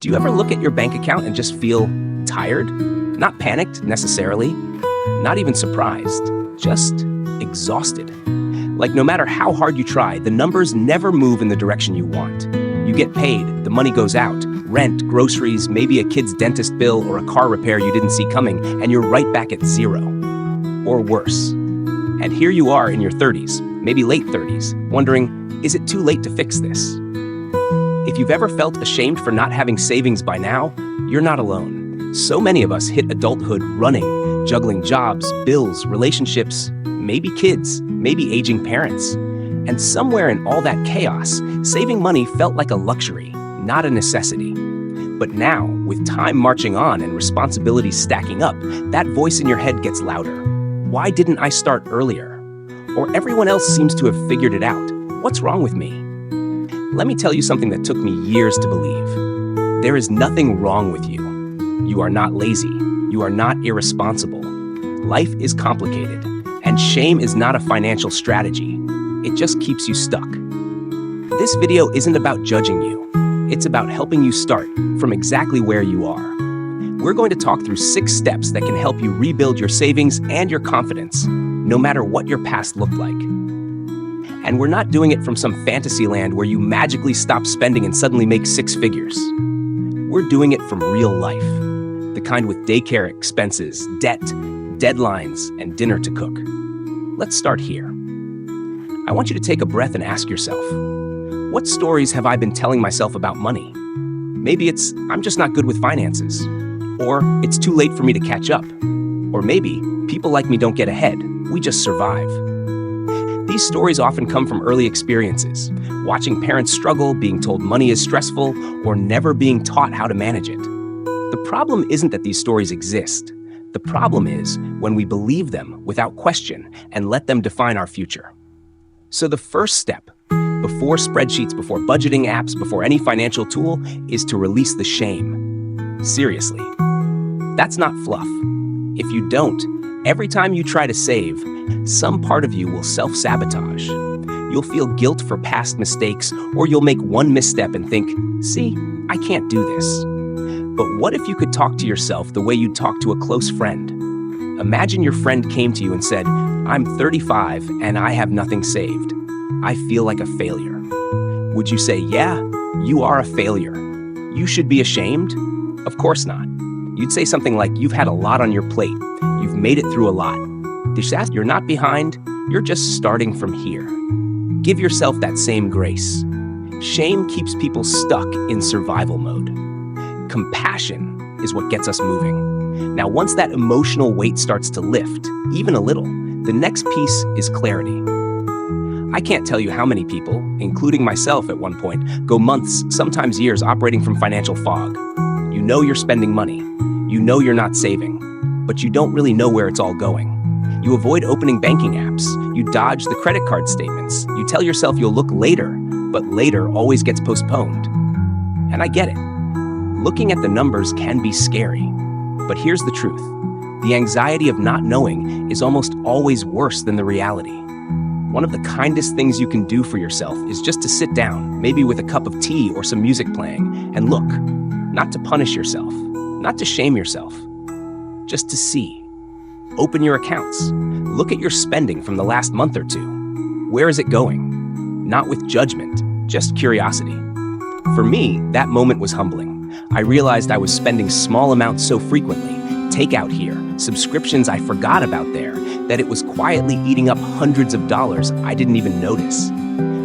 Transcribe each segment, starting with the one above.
Do you ever look at your bank account and just feel tired? Not panicked necessarily, not even surprised, just exhausted. Like no matter how hard you try, the numbers never move in the direction you want. You get paid, the money goes out, rent, groceries, maybe a kid's dentist bill or a car repair you didn't see coming, and you're right back at zero. Or worse. And here you are in your 30s, maybe late 30s, wondering, is it too late to fix this? If you've ever felt ashamed for not having savings by now, you're not alone. So many of us hit adulthood running, juggling jobs, bills, relationships, maybe kids, maybe aging parents. And somewhere in all that chaos, saving money felt like a luxury, not a necessity. But now, with time marching on and responsibilities stacking up, that voice in your head gets louder. Why didn't I start earlier? Or everyone else seems to have figured it out. What's wrong with me? Let me tell you something that took me years to believe. There is nothing wrong with you. You are not lazy. You are not irresponsible. Life is complicated, and shame is not a financial strategy. It just keeps you stuck. This video isn't about judging you. It's about helping you start from exactly where you are. We're going to talk through 6 steps that can help you rebuild your savings and your confidence, no matter what your past looked like. And we're not doing it from some fantasy land where you magically stop spending and suddenly make 6 figures. We're doing it from real life, the kind with daycare expenses, debt, deadlines, and dinner to cook. Let's start here. I want you to take a breath and ask yourself, what stories have I been telling myself about money? Maybe it's, I'm just not good with finances. Or, it's too late for me to catch up. Or maybe, people like me don't get ahead, we just survive. These stories often come from early experiences, watching parents struggle, being told money is stressful, or never being taught how to manage it. The problem isn't that these stories exist. The problem is when we believe them without question and let them define our future. So the first step, before spreadsheets, before budgeting apps, before any financial tool, is to release the shame. Seriously. That's not fluff. If you don't, every time you try to save, some part of you will self-sabotage. You'll feel guilt for past mistakes, or you'll make one misstep and think, see, I can't do this. But what if you could talk to yourself the way you'd talk to a close friend? Imagine your friend came to you and said, I'm 35 and I have nothing saved. I feel like a failure. Would you say, yeah, you are a failure. You should be ashamed? Of course not. You'd say something like, you've had a lot on your plate. You've made it through a lot. You're not behind, you're just starting from here. Give yourself that same grace. Shame keeps people stuck in survival mode. Compassion is what gets us moving. Now, once that emotional weight starts to lift, even a little, the next piece is clarity. I can't tell you how many people, including myself at one point, go months, sometimes years, operating from financial fog. You know you're spending money. You know you're not saving, but you don't really know where it's all going. You avoid opening banking apps. You dodge the credit card statements. You tell yourself you'll look later, but later always gets postponed. And I get it. Looking at the numbers can be scary. But here's the truth. The anxiety of not knowing is almost always worse than the reality. One of the kindest things you can do for yourself is just to sit down, maybe with a cup of tea or some music playing, and look. Not to punish yourself, not to shame yourself, just to see. Open your accounts. Look at your spending from the last month or two. Where is it going? Not with judgment, just curiosity. For me, that moment was humbling. I realized I was spending small amounts so frequently, takeout here, subscriptions I forgot about there, that it was quietly eating up hundreds of dollars I didn't even notice.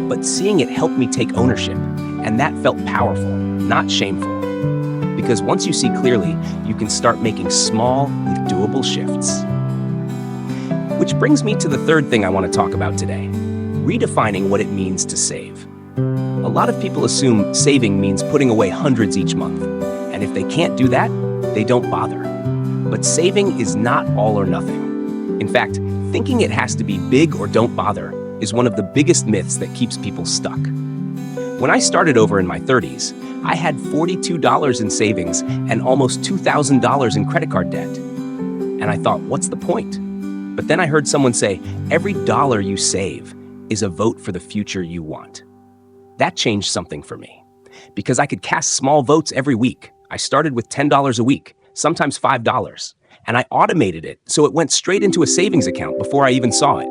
But seeing it helped me take ownership, and that felt powerful, not shameful. Because once you see clearly, you can start making small, doable shifts. Which brings me to the third thing I want to talk about today, redefining what it means to save. A lot of people assume saving means putting away hundreds each month, and if they can't do that, they don't bother. But saving is not all or nothing. In fact, thinking it has to be big or don't bother is one of the biggest myths that keeps people stuck. When I started over in my 30s, I had $42 in savings and almost $2,000 in credit card debt. And I thought, what's the point? But then I heard someone say, every dollar you save is a vote for the future you want. That changed something for me. because I could cast small votes every week. I started with $10 a week, sometimes $5, and I automated it so it went straight into a savings account before I even saw it.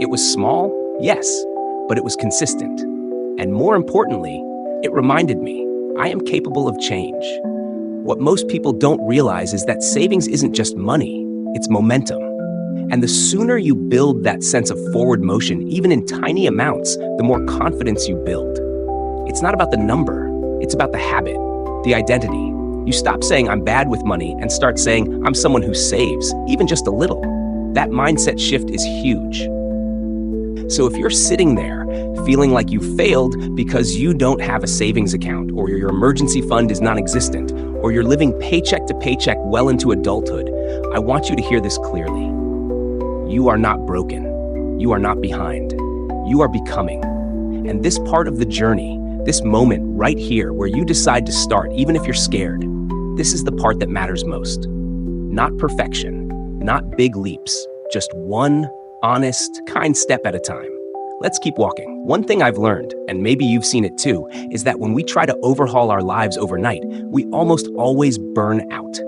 It was small, yes, but it was consistent. And more importantly, it reminded me I am capable of change. What most people don't realize is that savings isn't just money, it's momentum. And the sooner you build that sense of forward motion, even in tiny amounts, the more confidence you build. It's not about the number, it's about the habit, the identity. You stop saying I'm bad with money and start saying I'm someone who saves, even just a little. That mindset shift is huge. So if you're sitting there feeling like you failed because you don't have a savings account, or your emergency fund is non-existent, or you're living paycheck to paycheck well into adulthood, I want you to hear this clearly. You are not broken. You are not behind. You are becoming. And this part of the journey, this moment right here where you decide to start, even if you're scared, this is the part that matters most. Not perfection, not big leaps, just one honest, kind step at a time. Let's keep walking. One thing I've learned, and maybe you've seen it too, is that when we try to overhaul our lives overnight, we almost always burn out,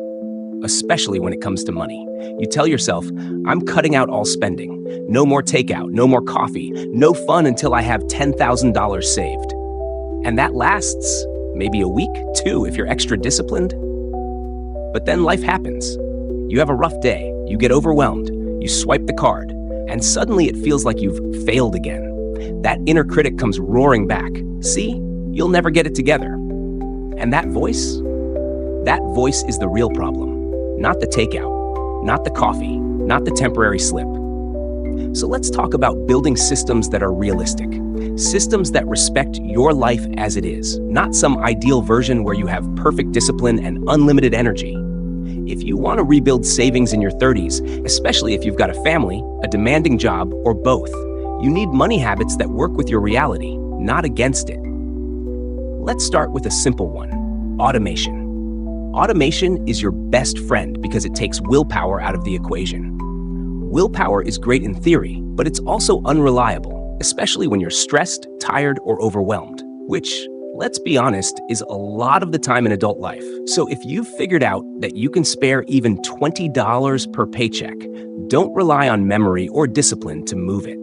especially when it comes to money. You tell yourself, I'm cutting out all spending. No more takeout, no more coffee, no fun until I have $10,000 saved. And that lasts maybe a week, two, if you're extra disciplined. But then life happens. You have a rough day, you get overwhelmed, you swipe the card, and suddenly it feels like you've failed again. That inner critic comes roaring back. See, you'll never get it together. And that voice is the real problem. Not the takeout, not the coffee, not the temporary slip. So let's talk about building systems that are realistic. Systems that respect your life as it is, not some ideal version where you have perfect discipline and unlimited energy. If you want to rebuild savings in your 30s, especially if you've got a family, a demanding job, or both, you need money habits that work with your reality, not against it. Let's start with a simple one: automation. Automation is your best friend because it takes willpower out of the equation. Willpower is great in theory, but it's also unreliable, especially when you're stressed, tired, or overwhelmed, which, let's be honest, is a lot of the time in adult life. So if you've figured out that you can spare even $20 per paycheck, don't rely on memory or discipline to move it.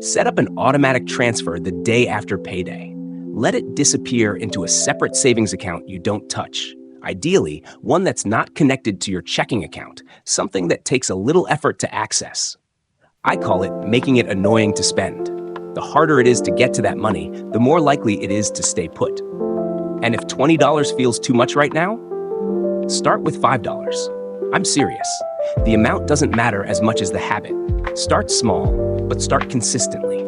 Set up an automatic transfer the day after payday. Let it disappear into a separate savings account you don't touch. Ideally, one that's not connected to your checking account, something that takes a little effort to access. I call it making it annoying to spend. The harder it is to get to that money, the more likely it is to stay put. And if $20 feels too much right now, start with $5. I'm serious. The amount doesn't matter as much as the habit. Start small, but start consistently.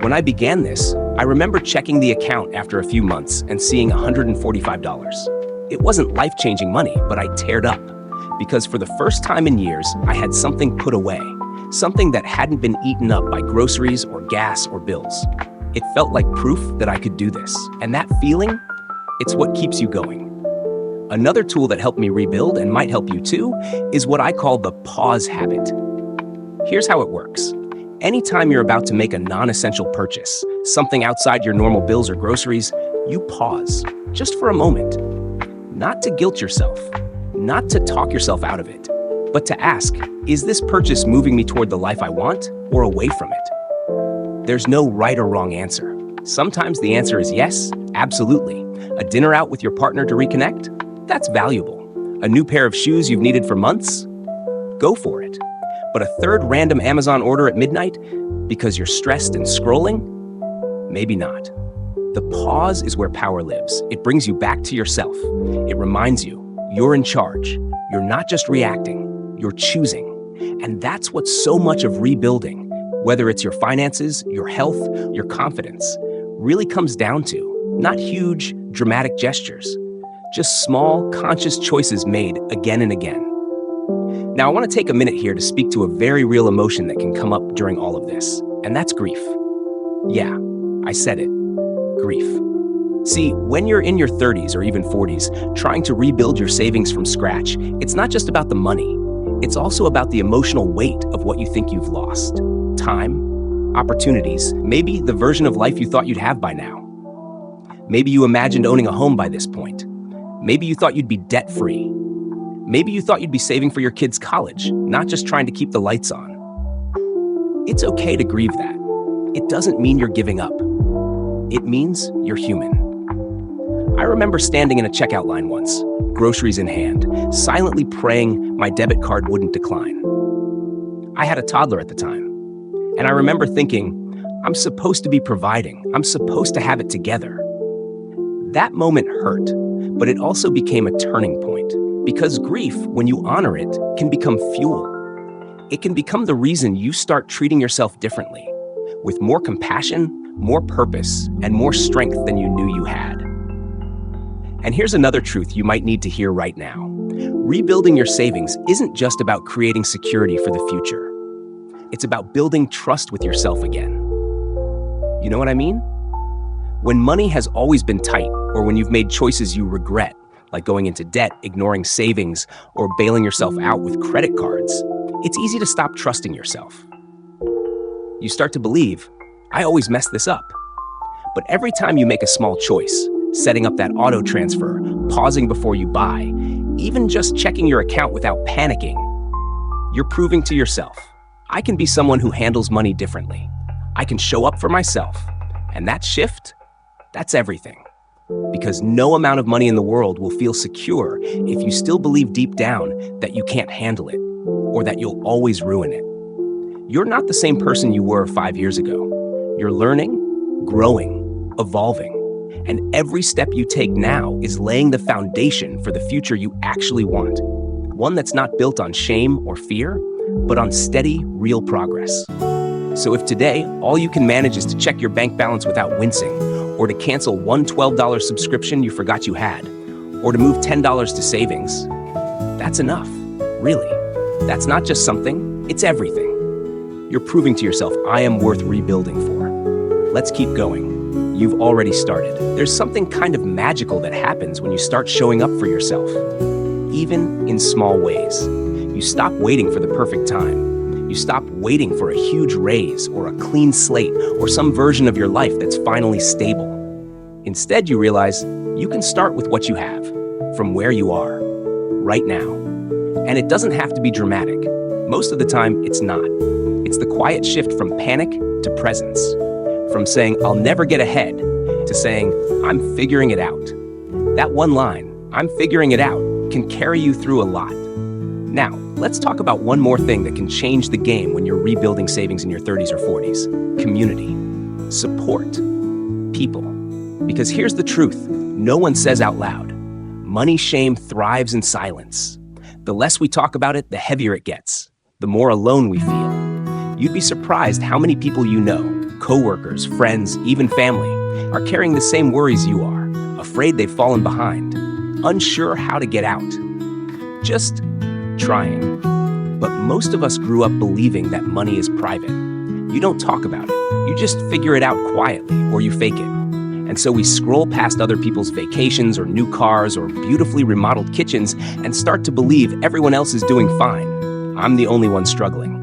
When I began this, I remember checking the account after a few months and seeing $145. It wasn't life-changing money, but I teared up. Because for the first time in years, I had something put away. Something that hadn't been eaten up by groceries or gas or bills. It felt like proof that I could do this. And that feeling, it's what keeps you going. Another tool that helped me rebuild, and might help you too, is what I call the pause habit. Here's how it works. Anytime you're about to make a non-essential purchase, something outside your normal bills or groceries, you pause, just for a moment. Not to guilt yourself, not to talk yourself out of it, but to ask, is this purchase moving me toward the life I want or away from it? There's no right or wrong answer. Sometimes the answer is yes, absolutely. A dinner out with your partner to reconnect? That's valuable. A new pair of shoes you've needed for months? Go for it. But a third random Amazon order at midnight because you're stressed and scrolling? Maybe not. The pause is where power lives. It brings you back to yourself. It reminds you, you're in charge. You're not just reacting, you're choosing. And that's what so much of rebuilding, whether it's your finances, your health, your confidence, really comes down to. Not huge, dramatic gestures, just small, conscious choices made again and again. Now, I want to take a minute here to speak to a very real emotion that can come up during all of this, and that's grief. Yeah, I said it. Grief. See, when you're in your 30s or even 40s, trying to rebuild your savings from scratch, it's not just about the money. It's also about the emotional weight of what you think you've lost. Time, opportunities, maybe the version of life you thought you'd have by now. Maybe you imagined owning a home by this point. Maybe you thought you'd be debt-free. Maybe you thought you'd be saving for your kids' college, not just trying to keep the lights on. It's okay to grieve that. It doesn't mean you're giving up. It means you're human. I remember standing in a checkout line once, groceries in hand, silently praying my debit card wouldn't decline. I had a toddler at the time, and I remember thinking, I'm supposed to be providing. I'm supposed to have it together. That moment hurt, but it also became a turning point, because grief, when you honor it, can become fuel. It can become the reason you start treating yourself differently, with more compassion, more purpose, and more strength than you knew you had. And here's another truth you might need to hear right now. Rebuilding your savings isn't just about creating security for the future. It's about building trust with yourself again. You know what I mean? When money has always been tight, or when you've made choices you regret, like going into debt, ignoring savings, or bailing yourself out with credit cards, it's easy to stop trusting yourself. You start to believe, I always mess this up. But every time you make a small choice, setting up that auto transfer, pausing before you buy, even just checking your account without panicking, you're proving to yourself, I can be someone who handles money differently. I can show up for myself. And that shift, that's everything. Because no amount of money in the world will feel secure if you still believe deep down that you can't handle it, or that you'll always ruin it. You're not the same person you were 5 years ago. You're learning, growing, evolving. And every step you take now is laying the foundation for the future you actually want. One that's not built on shame or fear, but on steady, real progress. So if today, all you can manage is to check your bank balance without wincing, or to cancel one $12 subscription you forgot you had, or to move $10 to savings, that's enough, really. That's not just something, it's everything. You're proving to yourself, I am worth rebuilding for. Let's keep going. You've already started. There's something kind of magical that happens when you start showing up for yourself, even in small ways. You stop waiting for the perfect time. You stop waiting for a huge raise or a clean slate or some version of your life that's finally stable. Instead, you realize you can start with what you have, from where you are, right now. And it doesn't have to be dramatic. Most of the time, it's not. It's the quiet shift from panic to presence, from saying, I'll never get ahead, to saying, I'm figuring it out. That one line, I'm figuring it out, can carry you through a lot. Now, let's talk about one more thing that can change the game when you're rebuilding savings in your 30s or 40s. Community. Support. People. Because here's the truth, no one says out loud. Money shame thrives in silence. The less we talk about it, the heavier it gets. The more alone we feel. You'd be surprised how many people you know, coworkers, friends, even family, are carrying the same worries you are, afraid they've fallen behind, unsure how to get out. Just trying. But most of us grew up believing that money is private. You don't talk about it. You just figure it out quietly, or you fake it. And so we scroll past other people's vacations or new cars or beautifully remodeled kitchens and start to believe everyone else is doing fine. I'm the only one struggling.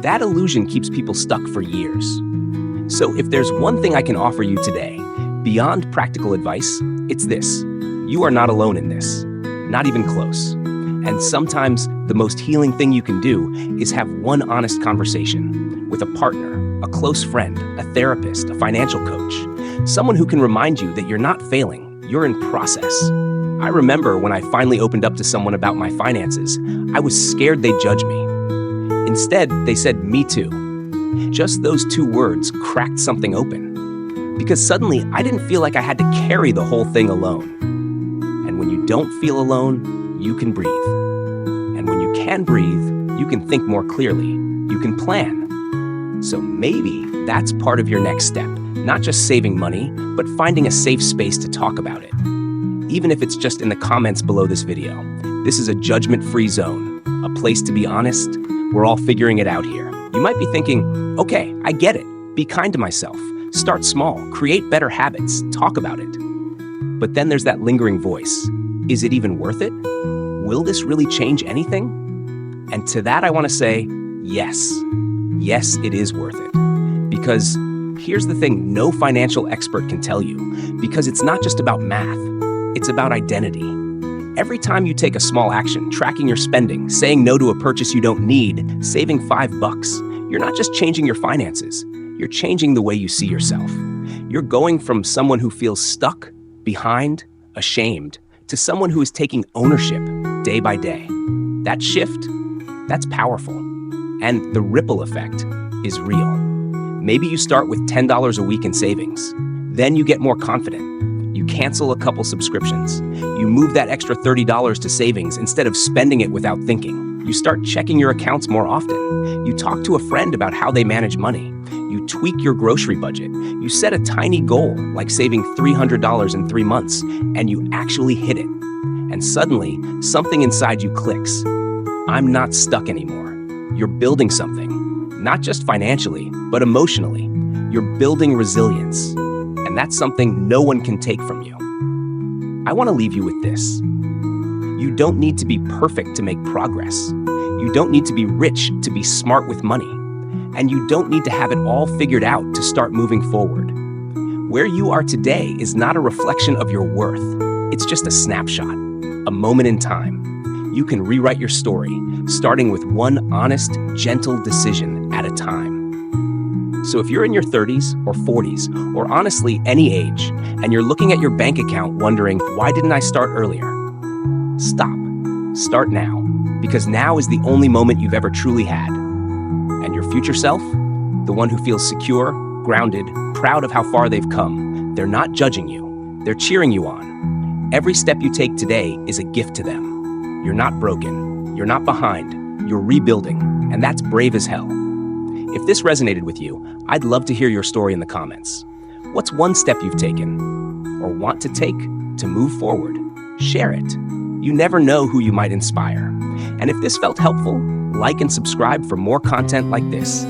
That illusion keeps people stuck for years. So if there's one thing I can offer you today, beyond practical advice, it's this. You are not alone in this, not even close. And sometimes the most healing thing you can do is have one honest conversation with a partner, a close friend, a therapist, a financial coach, someone who can remind you that you're not failing, you're in process. I remember when I finally opened up to someone about my finances, I was scared they'd judge me. Instead, they said, me too. Just those two words cracked something open. Because suddenly, I didn't feel like I had to carry the whole thing alone. And when you don't feel alone, you can breathe. And when you can breathe, you can think more clearly. You can plan. So maybe that's part of your next step. Not just saving money, but finding a safe space to talk about it. Even if it's just in the comments below this video. This is a judgment-free zone, a place to be honest. We're all figuring it out here. You might be thinking, okay, I get it. Be kind to myself. Start small. Create better habits. Talk about it. But then there's that lingering voice. Is it even worth it? Will this really change anything? And to that, I want to say, yes. Yes, it is worth it. Because Here's the thing no financial expert can tell you, because it's not just about math, it's about identity. Every time you take a small action, tracking your spending, saying no to a purchase you don't need, saving $5, you're not just changing your finances, you're changing the way you see yourself. You're going from someone who feels stuck, behind, ashamed, to someone who is taking ownership day by day. That shift, that's powerful. And the ripple effect is real. Maybe you start with $10 a week in savings. Then you get more confident. You cancel a couple subscriptions. You move that extra $30 to savings instead of spending it without thinking. You start checking your accounts more often. You talk to a friend about how they manage money. You tweak your grocery budget. You set a tiny goal, like saving $300 in 3 months, and you actually hit it. And suddenly, something inside you clicks. I'm not stuck anymore. You're building something, not just financially, but emotionally. You're building resilience. And that's something no one can take from you. I want to leave you with this. You don't need to be perfect to make progress. You don't need to be rich to be smart with money. And you don't need to have it all figured out to start moving forward. Where you are today is not a reflection of your worth. It's just a snapshot, a moment in time. You can rewrite your story, starting with one honest, gentle decision at a time. So if you're in your 30s or 40s, or honestly any age, and you're looking at your bank account wondering, why didn't I start earlier? Stop. Start now, because now is the only moment you've ever truly had. And your future self, the one who feels secure, grounded, proud of how far they've come, they're not judging you. They're cheering you on. Every step you take today is a gift to them. You're not broken. You're not behind. You're rebuilding, and that's brave as hell. If this resonated with you, I'd love to hear your story in the comments. What's one step you've taken or want to take to move forward? Share it. You never know who you might inspire. And if this felt helpful, like and subscribe for more content like this.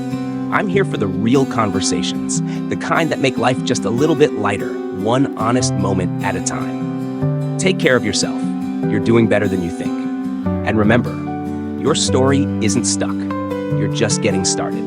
I'm here for the real conversations, the kind that make life just a little bit lighter, one honest moment at a time. Take care of yourself. You're doing better than you think. And remember, your story isn't stuck. You're just getting started.